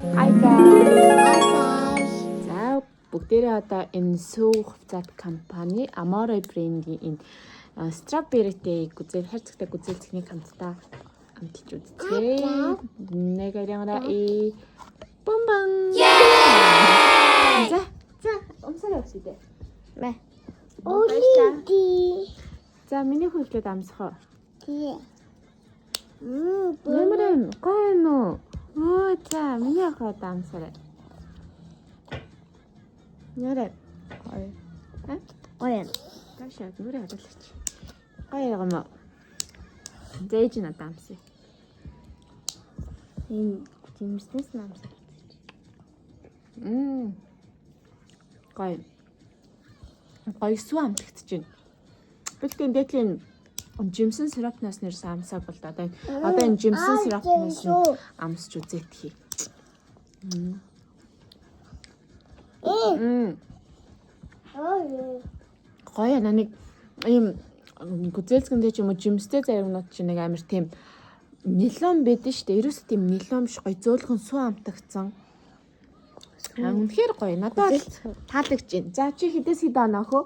Hi guys. Hi guys. За бүгдээрээ одоо энэ сүү хувцас компани Amore брендийн энэ strawberry-тэй гүзэл хайрцагтай гүзэл техник хамтдаа амталж үзье. Нэгээрээ бомбан. За өмсөрөө өсөдөө. Мэ. Олиди. За миний хөлтөд амсах. Тий. Нэмрэн гайно. Оо за миний хөлтөд амсараа. Нэрэ. Ой. Ташаа нүрэ хадгалаач. Гай юм. Дээж надад амсаа. Энэ жимснес намсаа. Гай. Гай сүү амтгдэж байна. Бэлтэн дээдлийн жимсэн сиропнаас нэрсэн амсааг бол одоо энэ жимсэн сиропнаас амсч үзээд хий. Гоё нэг ийм гүзэлцгэндээ ч юм уу жимстэй заригнууд чинь нэг амар тийм нилон байдэн шүү дээ. Ерөөс тийм нилон биш гоё зөөлхөн сүү амтагцсан. Үнэхээр гоё. Надад таалагдж байна. За чи хэдээс хэд оноо хөө?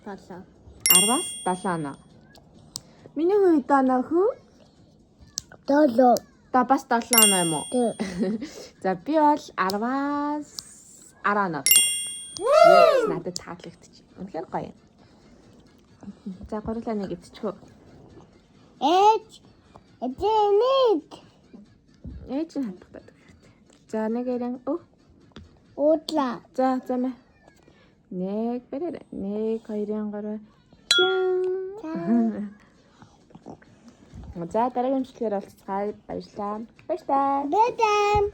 7. 10-аас 7 оноо. Миний хүн хэд оноо хөө? 7. Та бас 7 оноо юм уу? За би бол 10-аас 10 оноо. Надад таалагдчих. Үнэхээр гоё. За гурлаа нэг идчихв. Эдэнэт. Ээж нь хатдаг. За нэгээрэн Утла. За мэ. Нэг бэрэ. Нэг хоёрын гурав. За дараагийн бичлэгээр уулзцгаая. Баярлалаа. Бэдэм.